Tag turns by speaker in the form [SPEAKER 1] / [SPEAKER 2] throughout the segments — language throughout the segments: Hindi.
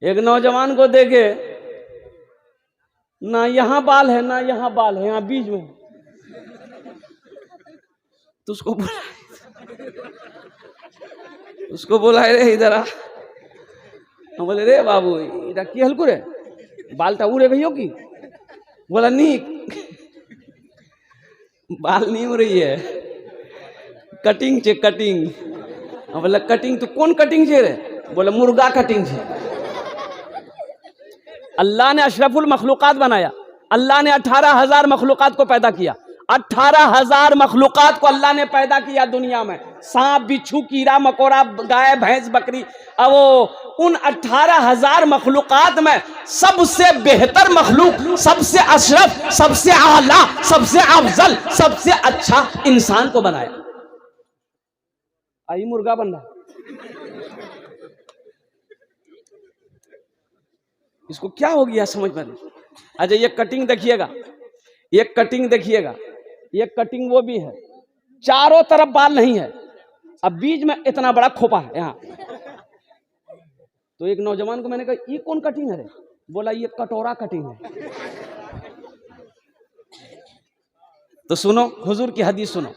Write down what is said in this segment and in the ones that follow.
[SPEAKER 1] एक नौजवान को देखे, ना यहां बाल है ना यहां बाल है, यहां बीच में, तो उसको बोला रे इधर आ। हम बोले रे बाबू इधर की हल्कू रे बालटा उड़े भैया की। बोला नहीं बाल नहीं हो रही है, कटिंग छे कटिंग। हम बोला कटिंग तो कौन कटिंग छे रे? बोले मुर्गा कटिंग छे। अल्लाह ने अशरफुल मखलूकात बनाया, अल्लाह ने 18,000 मखलूकात को पैदा किया, 18,000 मखलूकात को अल्लाह ने पैदा किया दुनिया में, सांप बिच्छू कीड़ा मकोड़ा गाय भैंस बकरी। अब वो उन 18,000 मखलूकात में सबसे बेहतर मखलूक, सबसे अशरफ, सबसे आला, सबसे अफजल, सबसे अच्छा इंसान को बनाया। आई मुर्गा बन रहा, इसको क्या हो गया समझ में नहीं। अच्छा ये कटिंग देखिएगा, ये कटिंग देखिएगा, ये कटिंग वो भी है, चारों तरफ बाल नहीं है, अब बीच में इतना बड़ा खोपा है यहाँ। तो एक नौजवान को मैंने कहा ये कौन कटिंग है रे? बोला ये कटोरा कटिंग है। तो सुनो हुजूर की हदीस सुनो,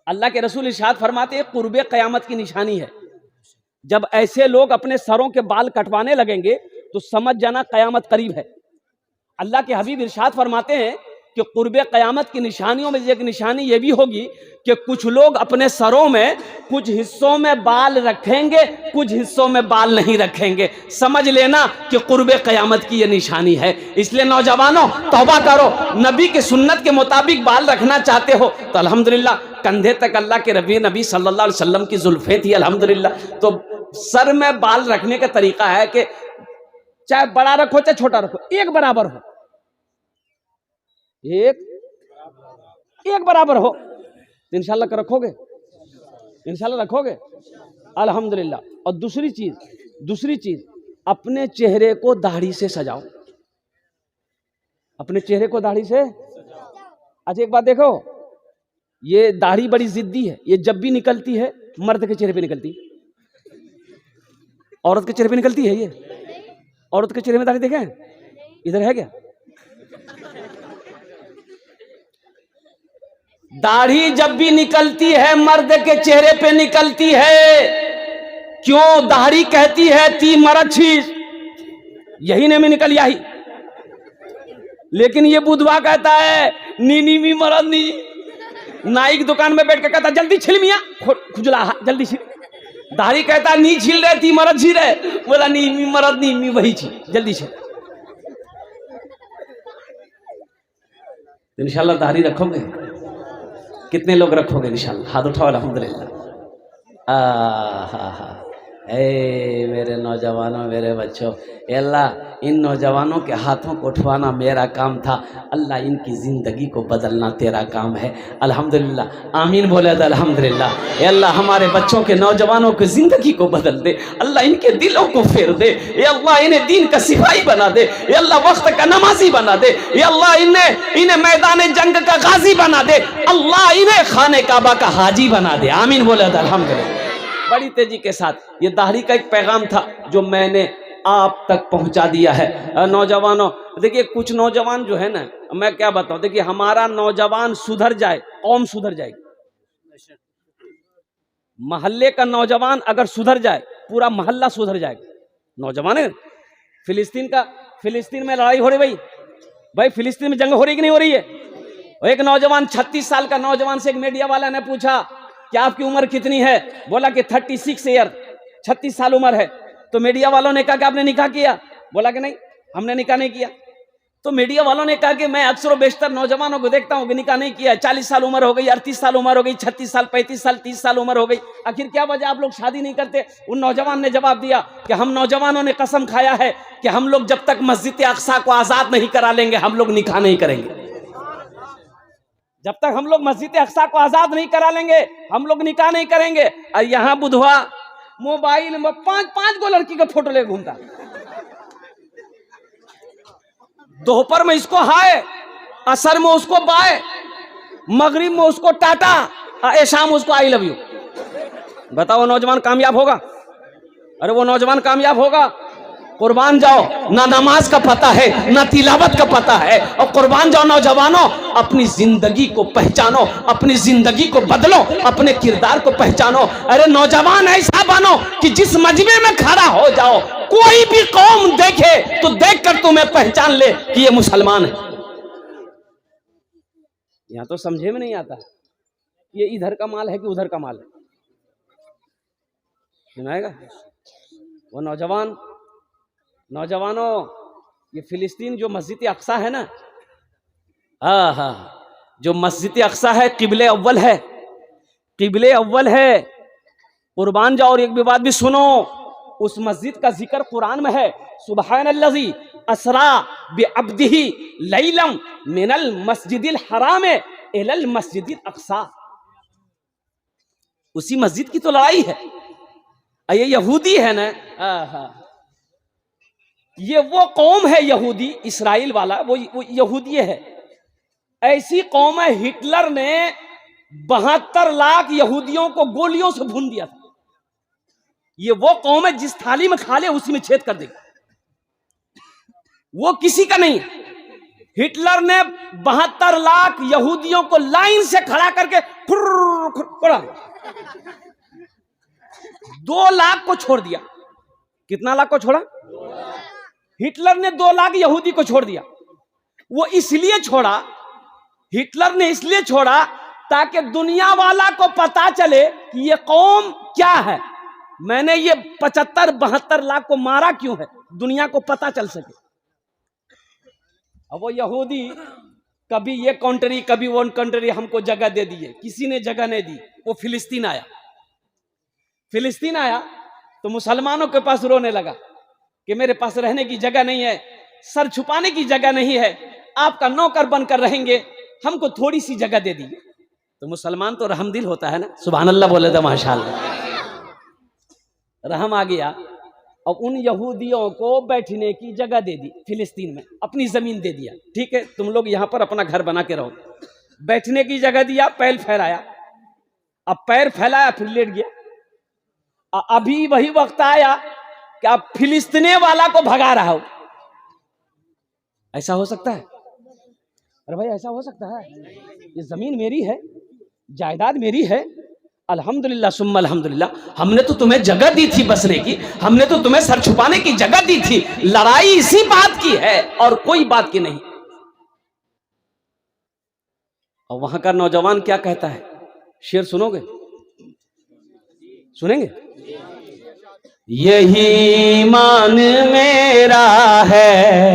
[SPEAKER 1] अल्लाह के रसूल इरशाद फरमाते हैं कुर्बे क़यामत की निशानी है, जब ऐसे लोग अपने सरों के बाल कटवाने लगेंगे तो समझ जाना क़यामत करीब है। अल्लाह के हबीब इरशाद फरमाते हैं कि कुर्बे क़यामत की निशानियों में एक निशानी ये भी होगी कि कुछ लोग अपने सरों में कुछ हिस्सों में बाल रखेंगे, कुछ हिस्सों में बाल नहीं रखेंगे। समझ लेना कि कुर्बे क़यामत की ये निशानी है। इसलिए नौजवानों तौबा करो, नबी के सुन्नत के मुताबिक बाल रखना चाहते हो तो अल्हम्दुलिल्लाह कंधे तक अल्लाह के नबी सल्लल्लाहु अलैहि वसल्लम की जुल्फें थी अल्हम्दुलिल्लाह। तो सर में बाल रखने का तरीका है कि चाहे बड़ा रखो चाहे छोटा रखो, एक बराबर हो, एक बराबर हो, इंशाल्लाह रखोगे, इंशाल्लाह रखोगे अल्हम्दुलिल्लाह। और दूसरी चीज अपने चेहरे को दाढ़ी से सजाओ, अपने चेहरे को दाढ़ी से। अच्छा एक बात देखो, ये दाढ़ी बड़ी जिद्दी है, ये जब भी निकलती है मर्द के चेहरे पे निकलती, औरत के चेहरे पे निकलती है। ये औरत के चेहरे में दाढ़ी देखें, इधर है क्या? दाढ़ी जब भी निकलती है मर्द के चेहरे पे निकलती है। क्यों? दाढ़ी कहती है ती मरद चीज यही ने में निकल यही, लेकिन ये बुधवा कहता है नी मी मरद नी। नाई की दुकान में बैठ के कहता जल्दी छिल मिया खुजला जल्दी छिल। दाढ़ी कहता नी छिल रहे ती मरद छिल रहे, बोला नी मी मरद नी मी वही छिल जल्दी छिल। इंशाल्लाह दाढ़ी रखोगे? कितने लोग रखोगे इंशाल्लाह? हाथ उठाओ अल्हम्दुलिल्लाह। ए मेरे नौजवानों मेरे बच्चों, अल्लाह इन नौजवानों के हाथों को उठवाना मेरा काम था, अल्लाह इनकी ज़िंदगी को बदलना तेरा काम है। अल्हम्दुलिल्लाह आमीन बोले तो अल्हम्दुलिल्लाह। अल्लाह हमारे बच्चों के नौजवानों की ज़िंदगी को बदल दे, अल्लाह इनके दिलों को फेर दे, अल्लाह इन्हें दीन का सिपाही बना दे, अल्लाह वक्त का नमाजी बना दे, अल्लाह इन्हें मैदान जंग का गाजी बना दे, अल्लाह इन्हें खाने काबा का हाजी बना दे। आमीन बोले तो अल्हम्दुलिल्लाह। बड़ी तेजी के साथ ये दाढ़ी का एक पैगाम था जो मैंने आप तक पहुंचा दिया है। नौजवानों देखिए, कुछ नौजवान जो है ना, मैं क्या बताऊं, देखिए हमारा नौजवान सुधर जाए कौम सुधर जाएगी। मोहल्ले का नौजवान अगर सुधर जाए पूरा मोहल्ला सुधर जाएगा। नौजवान है, फिलिस्तीन में लड़ाई हो रही भाई फिलिस्तीन में जंग हो रही कि नहीं हो रही है? एक नौजवान 36 साल का नौजवान से एक मीडिया वाला ने पूछा कि आपकी उम्र कितनी है? बोला कि 36 ईयर, 36 साल उम्र है। तो मीडिया वालों ने कहा कि आपने निकाह किया? बोला कि नहीं हमने निकाह नहीं किया। तो मीडिया वालों ने कहा कि मैं अक्सर बेशतर नौजवानों को देखता हूं कि निकाह नहीं किया, 40 साल उम्र हो गई, 38 साल उम्र हो गई, 36 साल 35 साल 30 साल उम्र हो गई, आखिर क्या वजह आप लोग शादी नहीं करते? उन नौजवान ने जवाब दिया कि हम नौजवानों ने कसम खाया है कि हम लोग जब तक मस्जिद अक्सा को आजाद नहीं करा लेंगे हम लोग निकाह नहीं करेंगे। जब तक हम लोग मस्जिद अक्सा को आजाद नहीं करा लेंगे हम लोग निकाह नहीं करेंगे। और यहाँ बुधवा मोबाइल में 5-5 को लड़की का फोटो ले घूमता, दोपहर में इसको हाय, असर में उसको बाय, मगरिब में उसको टाटा, शाम उसको आई लव यू। बताओ नौजवान कामयाब होगा? अरे वो नौजवान कामयाब होगा? कुर्बान जाओ, ना नमाज का पता है ना तिलावत का पता है, और कुर्बान जाओ नौजवानों, अपनी जिंदगी को पहचानो, अपनी जिंदगी को बदलो, अपने किरदार को पहचानो। अरे नौजवान ऐसा बनो कि जिस मजमे में खड़ा हो जाओ, कोई भी कौम देखे तो देखकर तुम्हें पहचान ले कि ये मुसलमान है। यहां तो समझे में नहीं आता ये इधर का माल है कि उधर का माल है। सुनाएगा वो नौजवानों, ये फिलिस्तीन जो मस्जिद अक्सा है ना, हाँ, जो मस्जिद अक्सा है किबले अव्वल है, किबले अव्वल है। कुर्बान जाओ। और एक भी बात भी सुनो, उस मस्जिद का जिक्र कुरान में है, सुबहानल्लज़ी असरा बिअब्दिही लैलम मिनल मस्जिदिल हराम इलल मस्जिदिल अक्सा। उसी मस्जिद की तो लड़ाई है। ये यहूदी है ना, ये वो कौम है यहूदी, इस्राइल वाला, वो यहूदी है। ऐसी कौम है, हिटलर ने 72 लाख यहूदियों को गोलियों से भून दिया था। ये वो कौम है जिस थाली में खा ले उसी में छेद कर देगा, वो किसी का नहीं। हिटलर ने 72 लाख यहूदियों को लाइन से खड़ा करके 2 लाख को छोड़ दिया। कितना लाख को छोड़ा? हिटलर ने 2 लाख यहूदी को छोड़ दिया। वो इसलिए छोड़ा, हिटलर ने इसलिए छोड़ा ताकि दुनिया वाला को पता चले कि ये कौम क्या है। मैंने ये 75-72 लाख को मारा क्यों है, दुनिया को पता चल सके। अब वो यहूदी कभी ये कंट्री कभी वो कंट्री हमको जगह दे दी है, किसी ने जगह नहीं दी। वो फिलिस्तीन आया तो मुसलमानों के पास रोने लगा कि मेरे पास रहने की जगह नहीं है, सर छुपाने की जगह नहीं है, आपका नौकर बनकर रहेंगे, हमको थोड़ी सी जगह दे दी। तो मुसलमान तो रहमदिल होता है ना, सुभान अल्लाह बोले तो माशाअल्लाह, रहम आ गया। अब उन यहूदियों को बैठने की जगह दे दी, फिलिस्तीन में अपनी जमीन दे दिया। ठीक है, तुम लोग यहां पर अपना घर बना के रहो। बैठने की जगह दिया, पैर फैलाया। अब पैर फैलाया फिर लेट गया। अभी वही वक्त आया कि आप फिलिस्तीने वाला को भगा रहा हो। ऐसा हो सकता है? अरे भाई ऐसा हो सकता है? ये जमीन मेरी है, जायदाद मेरी है, अल्हम्दुलिल्लाह सुम्मा अल्हम्दुलिल्लाह। हमने तो तुम्हें जगह दी थी बसने की, हमने तो तुम्हें सर छुपाने की जगह दी थी। लड़ाई इसी बात की है और कोई बात की नहीं। और वहां का नौजवान क्या कहता है, शेर सुनोगे? सुनेंगे? यही ईमान मेरा है,